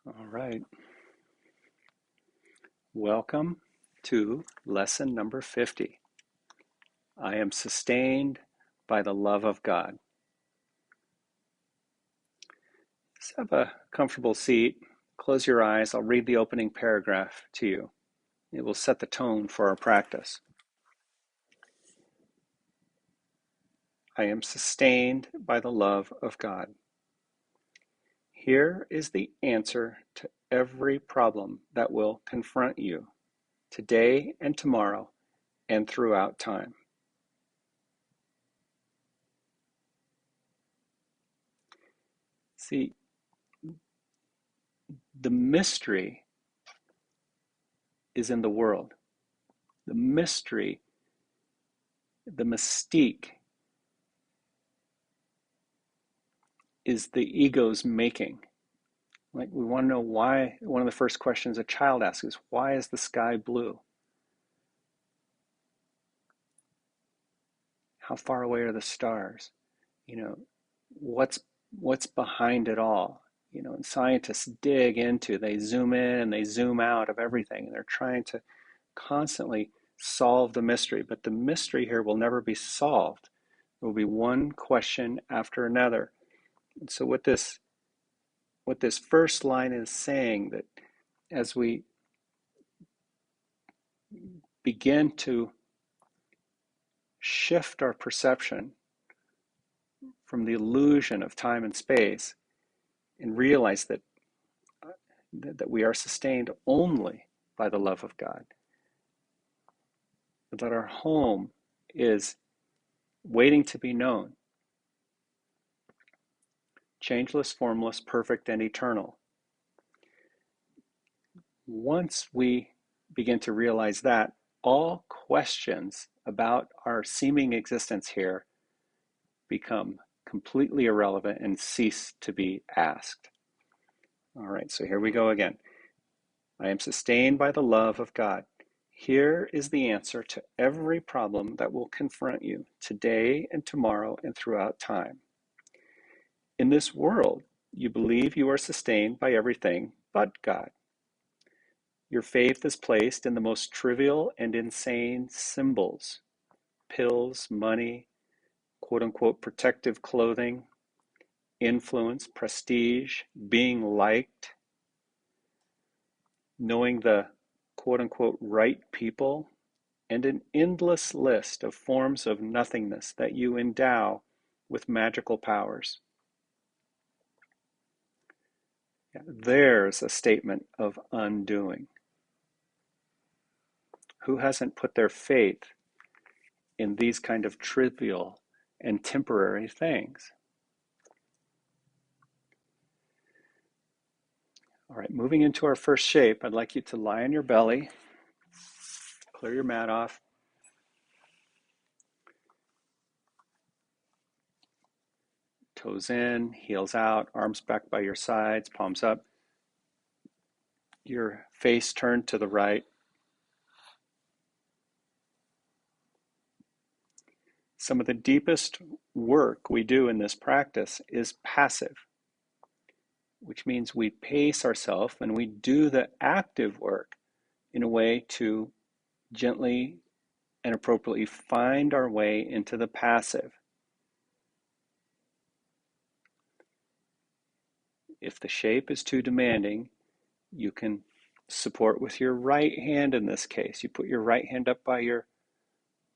All right. Welcome to lesson number 50. I am sustained by the love of God. Just have a comfortable seat. Close your eyes. I'll read the opening paragraph to you. It will set the tone for our practice. I am sustained by the love of God. Here is the answer to every problem that will confront you today and tomorrow and throughout time. See, the mystery is in the world. The mystery, the mystique is the ego's making. Like, we want to know why. One of the first questions a child asks is, why is the sky blue? How far away are the stars? You know, what's behind it all? And scientists dig into, they zoom in and they zoom out of everything, and they're trying to constantly solve the mystery. But the mystery here will never be solved. There will be one question after another. And so what this first line is saying, that as we begin to shift our perception from the illusion of time and space and realize that we are sustained only by the love of God, that our home is waiting to be known, changeless, formless, perfect, and eternal. Once we begin to realize that, all questions about our seeming existence here become completely irrelevant and cease to be asked. All right, so here we go again. I am sustained by the love of God. Here is the answer to every problem that will confront you today and tomorrow and throughout time. In this world, you believe you are sustained by everything but God. Your faith is placed in the most trivial and insane symbols: pills, money, quote unquote protective clothing, influence, prestige, being liked, knowing the quote unquote right people, and an endless list of forms of nothingness that you endow with magical powers. There's a statement of undoing. Who hasn't put their faith in these kind of trivial and temporary things? All right, moving into our first shape, I'd like you to lie on your belly, clear your mat off, toes in, heels out, arms back by your sides, palms up, your face turned to the right. Some of the deepest work we do in this practice is passive, which means we pace ourselves and we do the active work in a way to gently and appropriately find our way into the passive. If the shape is too demanding, you can support with your right hand in this case. You put your right hand up by your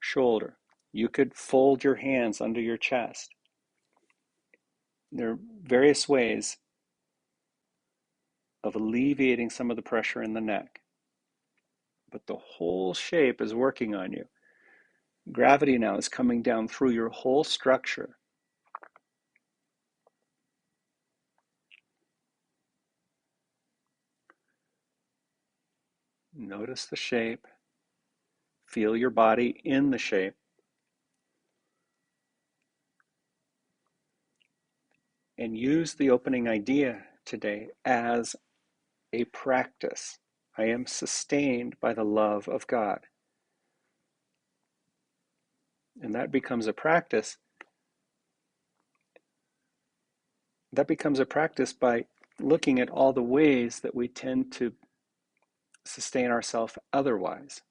shoulder. You could fold your hands under your chest. There are various ways of alleviating some of the pressure in the neck. But the whole shape is working on you. Gravity now is coming down through your whole structure. Notice the shape. Feel your body in the shape. And use the opening idea today as a practice. I am sustained by the love of God. And that becomes a practice. That becomes a practice by looking at all the ways that we tend to sustain ourselves otherwise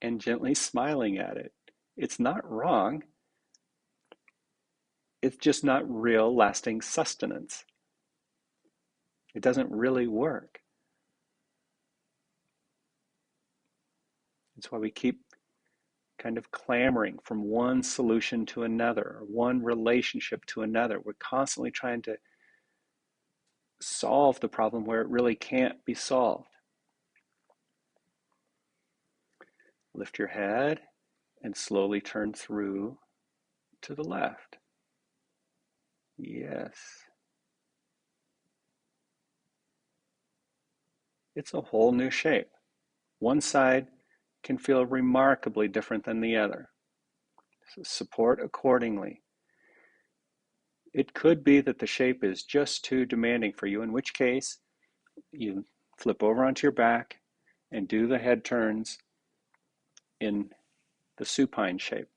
and gently smiling at it. It's not wrong. It's just not real lasting sustenance. It doesn't really work. That's why we keep kind of clamoring from one solution to another, or one relationship to another. We're constantly trying to solve the problem where it really can't be solved. Lift your head and slowly turn through to the left. Yes. It's a whole new shape. One side can feel remarkably different than the other. So support accordingly. It could be that the shape is just too demanding for you, in which case you flip over onto your back and do the head turns in the supine shape.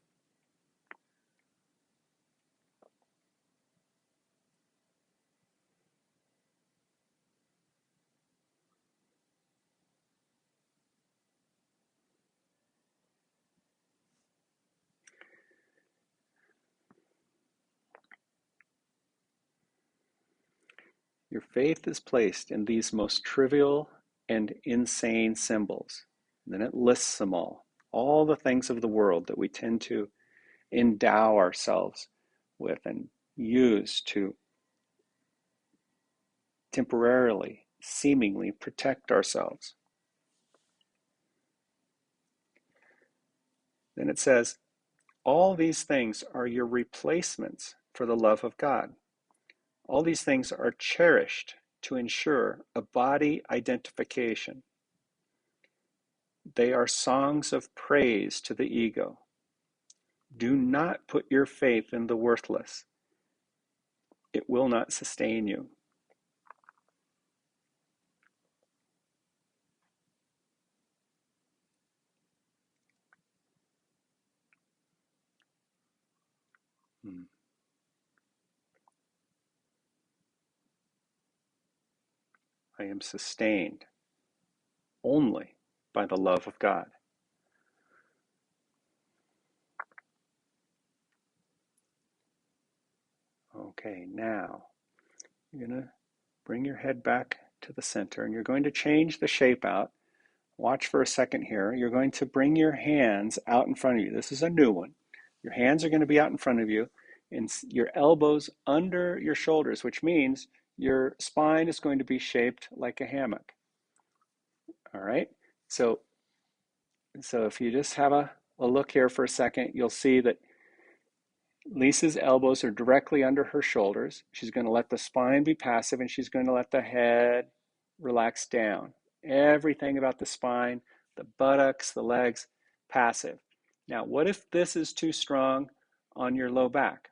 Your faith is placed in these most trivial and insane symbols. And then it lists them all the things of the world that we tend to endow ourselves with and use to temporarily, seemingly protect ourselves. Then it says, all these things are your replacements for the love of God. All these things are cherished to ensure a body identification. They are songs of praise to the ego. Do not put your faith in the worthless. It will not sustain you. I am sustained only by the love of God. Okay, now you're going to bring your head back to the center and you're going to change the shape out. Watch for a second here. You're going to bring your hands out in front of you. This is a new one. Your hands are going to be out in front of you and your elbows under your shoulders, which means your spine is going to be shaped like a hammock. All right? So if you just have a look here for a second, you'll see that Lisa's elbows are directly under her shoulders. She's going to let the spine be passive and she's going to let the head relax down. Everything about the spine, the buttocks, the legs, passive. Now, what if this is too strong on your low back?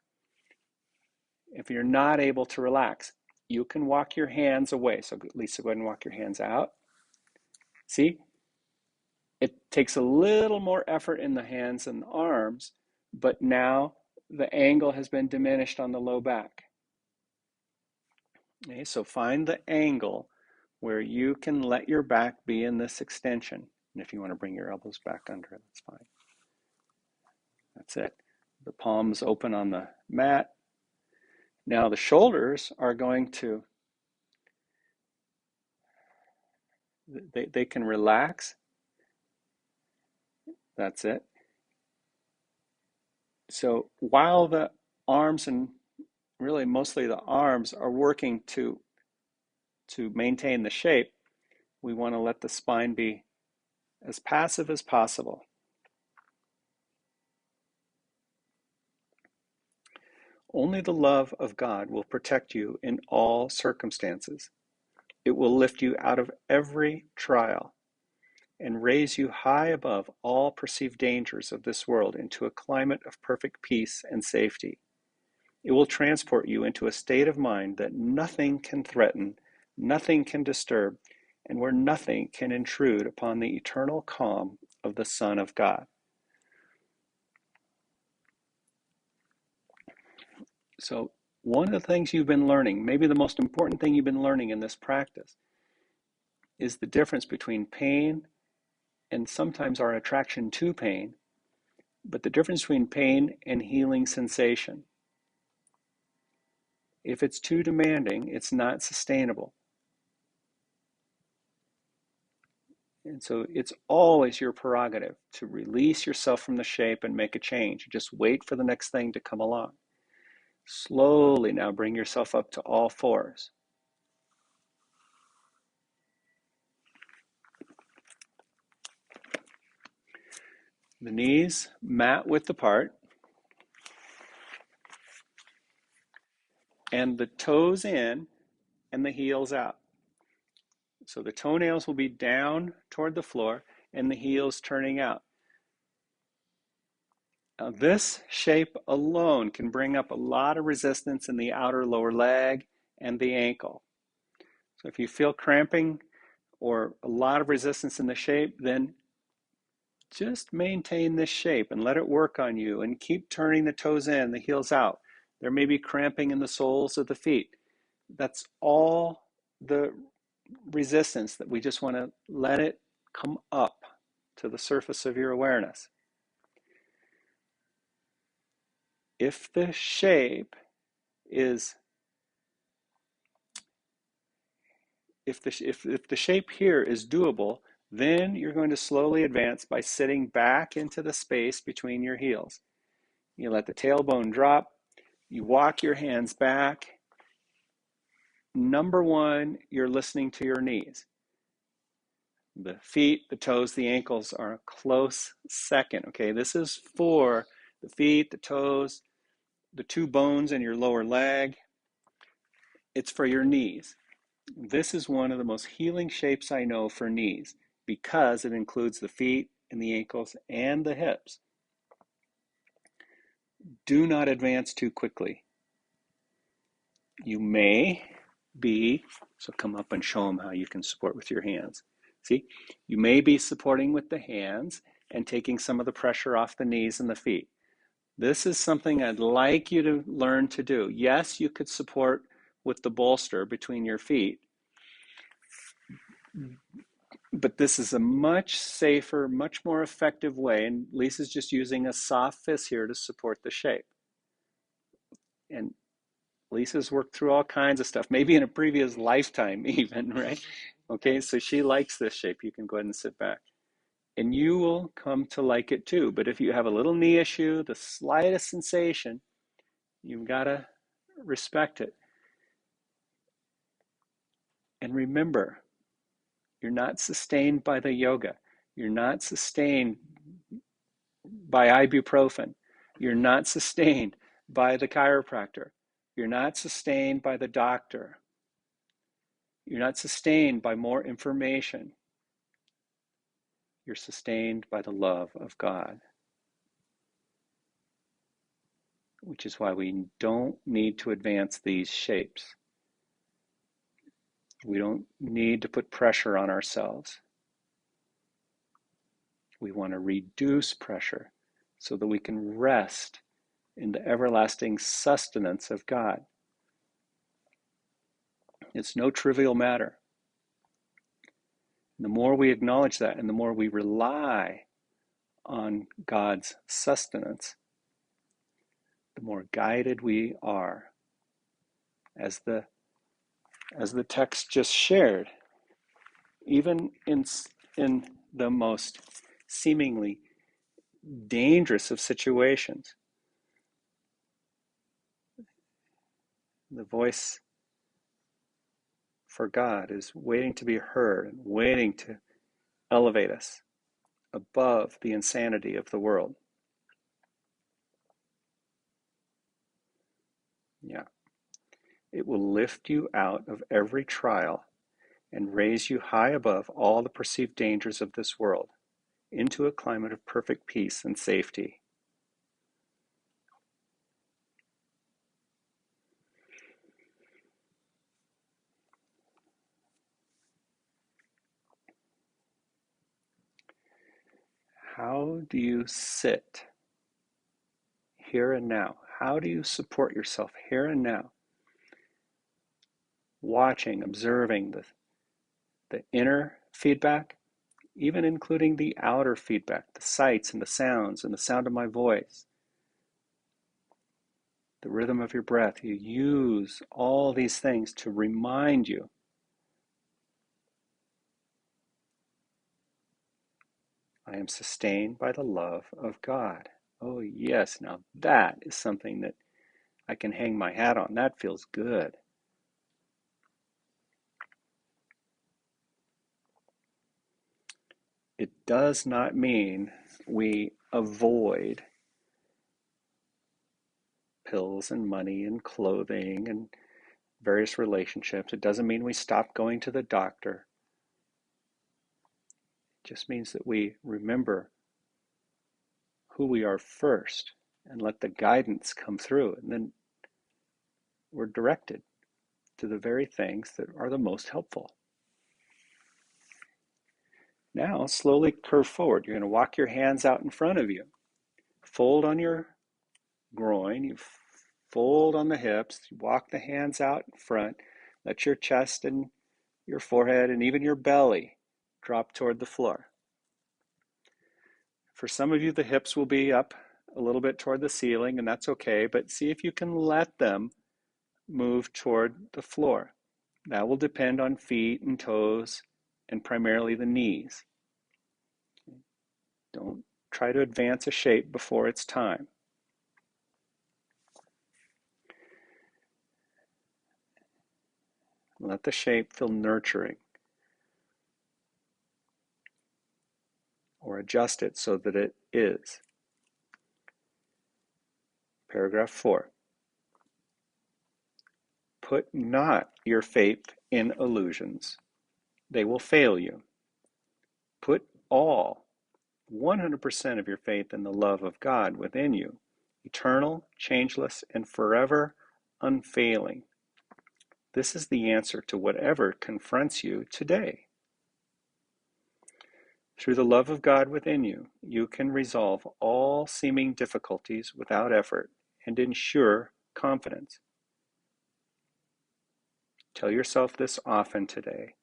If you're not able to relax, you can walk your hands away. So Lisa, go ahead and walk your hands out. See? It takes a little more effort in the hands and the arms, but now the angle has been diminished on the low back. Okay, so find the angle where you can let your back be in this extension. And if you want to bring your elbows back under it, that's fine. That's it. The palms open on the mat. Now the shoulders are going to, they can relax. That's it. So while the arms and really mostly the arms are working to maintain the shape, we want to let the spine be as passive as possible. Only the love of God will protect you in all circumstances. It will lift you out of every trial and raise you high above all perceived dangers of this world into a climate of perfect peace and safety. It will transport you into a state of mind that nothing can threaten, nothing can disturb, and where nothing can intrude upon the eternal calm of the Son of God. So One of the things you've been learning, maybe the most important thing you've been learning in this practice, is the difference between pain and sometimes our attraction to pain, but the difference between pain and healing sensation. If it's too demanding, it's not sustainable. And so it's always your prerogative to release yourself from the shape and make a change. Just wait for the next thing to come along. Slowly now bring yourself up to all fours. The knees mat width apart and the toes in and the heels out. So the toenails will be down toward the floor and the heels turning out. Now this shape alone can bring up a lot of resistance in the outer lower leg and the ankle. So if you feel cramping or a lot of resistance in the shape, then just maintain this shape and let it work on you and keep turning the toes in, the heels out. There may be cramping in the soles of the feet. That's all the resistance that we just want to let it come up to the surface of your awareness. If the shape is if the shape here is doable, then you're going to slowly advance by sitting back into the space between your heels. You let the tailbone drop, you walk your hands back. Number one, you're listening to your knees. The feet, the toes, the ankles are a close second. Okay, this is for the feet, the toes, the two bones in your lower leg. It's for your knees. This is one of the most healing shapes I know for knees because it includes the feet and the ankles and the hips. Do not advance too quickly. You may be, so come up and show them how you can support with your hands. See, you may be supporting with the hands and taking some of the pressure off the knees and the feet. This is something I'd like you to learn to do. Yes, you could support with the bolster between your feet, but this is a much safer, much more effective way, and Lisa's just using a soft fist here to support the shape. And Lisa's worked through all kinds of stuff, maybe in a previous lifetime even, right? Okay, so she likes this shape. You can go ahead and sit back. And you will come to like it too. But if you have a little knee issue, the slightest sensation, you've got to respect it. And remember, you're not sustained by the yoga. You're not sustained by ibuprofen. You're not sustained by the chiropractor. You're not sustained by the doctor. You're not sustained by more information. You're sustained by the love of God, which is why we don't need to advance these shapes. We don't need to put pressure on ourselves. We want to reduce pressure so that we can rest in the everlasting sustenance of God. It's no trivial matter. The more we acknowledge that and the more we rely on God's sustenance, the more guided we are. As the text just shared, even in the most seemingly dangerous of situations, the voice for God is waiting to be heard and waiting to elevate us above the insanity of the world. Yeah. It will lift you out of every trial and raise you high above all the perceived dangers of this world into a climate of perfect peace and safety. How do you sit here and now? How do you support yourself here and now watching, observing the inner feedback, even including the outer feedback, the sights and the sounds and the sound of my voice, the rhythm of your breath. You use all these things to remind you I am sustained by the love of God. Oh, yes, now that is something that I can hang my hat on. That feels good. It does not mean we avoid pills and money and clothing and various relationships. It doesn't mean we stop going to the doctor. It just means that we remember who we are first and let the guidance come through. And then we're directed to the very things that are the most helpful. Now, slowly curve forward. You're going to walk your hands out in front of you. Fold on your groin. You fold on the hips. You walk the hands out in front. Let your chest and your forehead and even your belly drop toward the floor. For some of you, the hips will be up a little bit toward the ceiling, and that's okay, but see if you can let them move toward the floor. That will depend on feet and toes and primarily the knees. Don't try to advance a shape before it's time. Let the shape feel nurturing, or adjust it so that it is. Paragraph 4. Put not your faith in illusions. They will fail you. Put all, 100% of your faith in the love of God within you, eternal, changeless, and forever unfailing. This is the answer to whatever confronts you today. Through the love of God within you, you can resolve all seeming difficulties without effort and ensure confidence. Tell yourself this often today.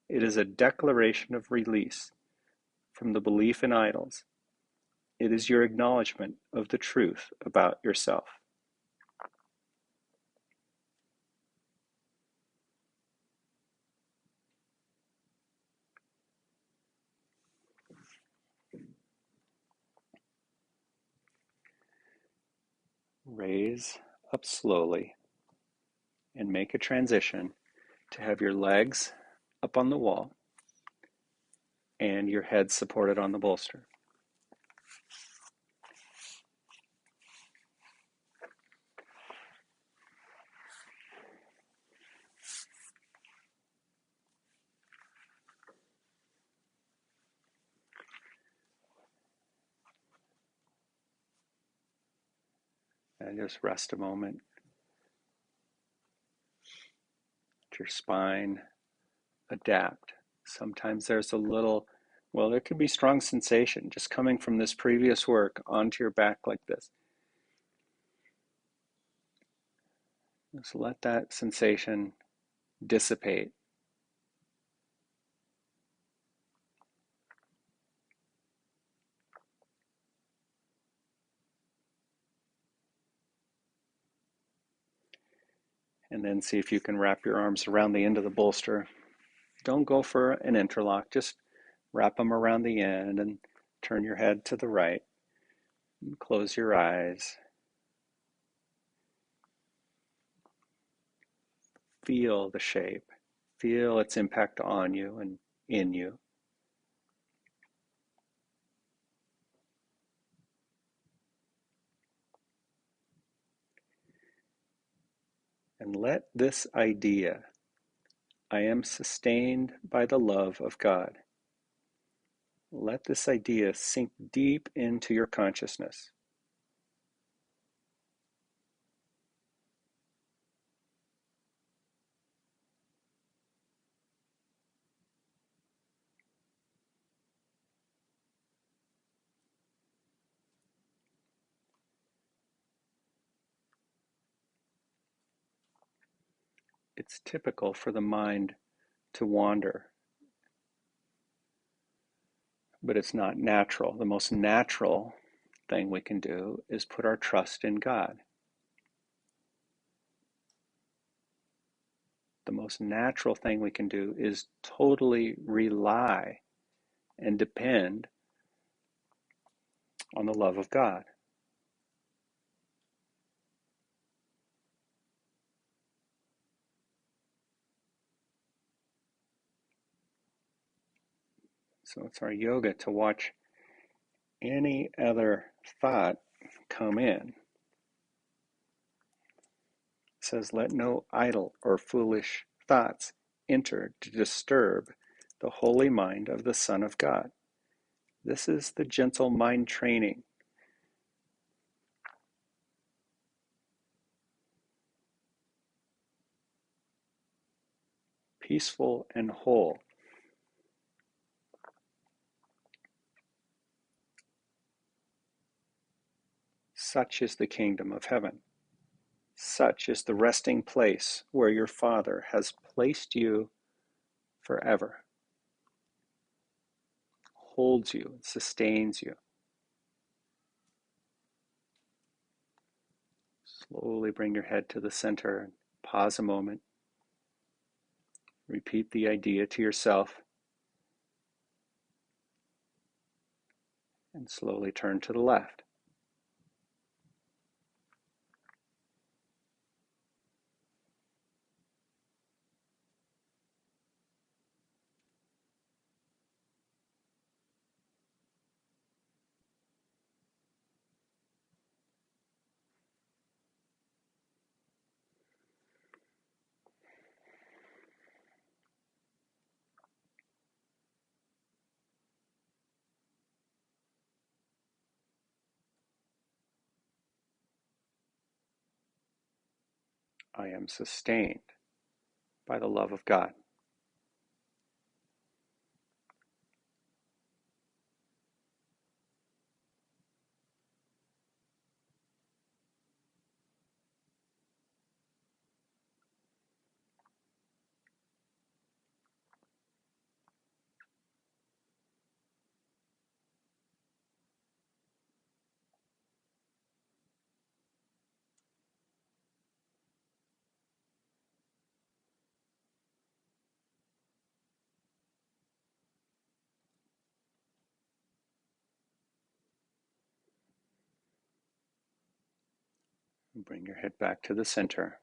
It is a declaration of release from the belief in idols. It is your acknowledgement of the truth about yourself. Raise up slowly and make a transition to have your legs up on the wall and your head supported on the bolster. And just rest a moment. Let your spine adapt. Sometimes there's a little, well, there could be strong sensation just coming from this previous work onto your back like this. Just let that sensation dissipate. And then see if you can wrap your arms around the end of the bolster. Don't go for an interlock, just wrap them around the end and turn your head to the right. And close your eyes. Feel the shape. Feel its impact on you and in you. And let this idea, I am sustained by the love of God. Let this idea sink deep into your consciousness. it's typical for the mind to wander, but it's not natural. The most natural thing we can do is put our trust in God. The most natural thing we can do is totally rely and depend on the love of God. So it's our yoga to watch any other thought come in. It says, let no idle or foolish thoughts enter to disturb the holy mind of the Son of God. This is the gentle mind training. Peaceful and whole. Such is the kingdom of heaven. Such is the resting place where your Father has placed you forever, holds you, sustains you. Slowly bring your head to the center and pause a moment. Repeat the idea to yourself and slowly turn to the left. I am sustained by the love of God. And bring your head back to the center.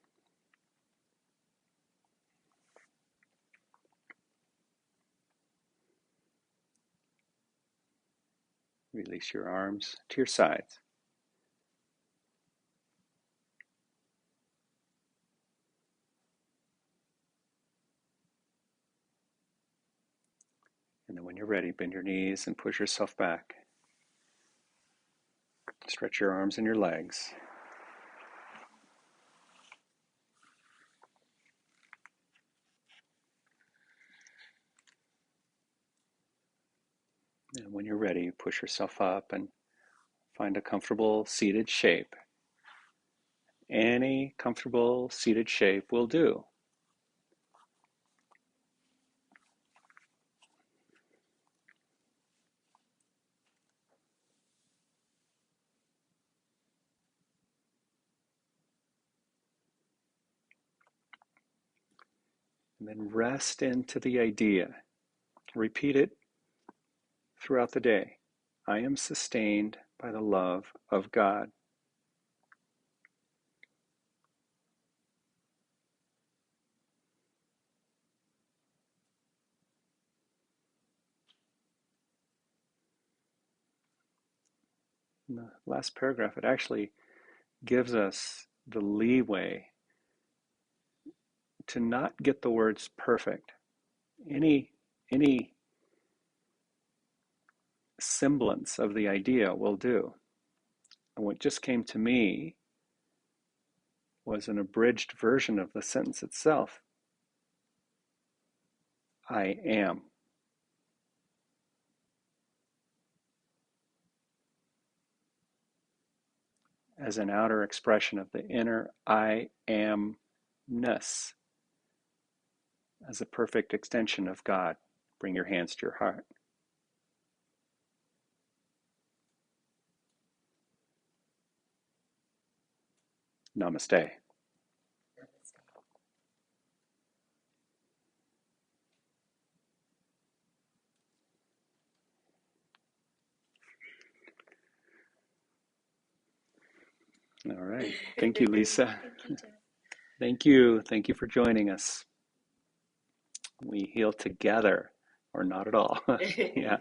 Release your arms to your sides. And then when you're ready, bend your knees and push yourself back. Stretch your arms and your legs. And when you're ready, push yourself up and find a comfortable seated shape. Any comfortable seated shape will do. And then rest into the idea. Repeat it throughout the day. I am sustained by the love of God. In the last paragraph, it actually gives us the leeway to not get the words perfect. Any semblance of the idea will do. And what just came to me was an abridged version of the sentence itself. I am. As an outer expression of the inner I amness as a perfect extension of God. Bring your hands to your heart. Namaste. All right. Thank you, Lisa. Thank you, Jeff. Thank you. Thank you for joining us. We heal together, or not at all. Yeah.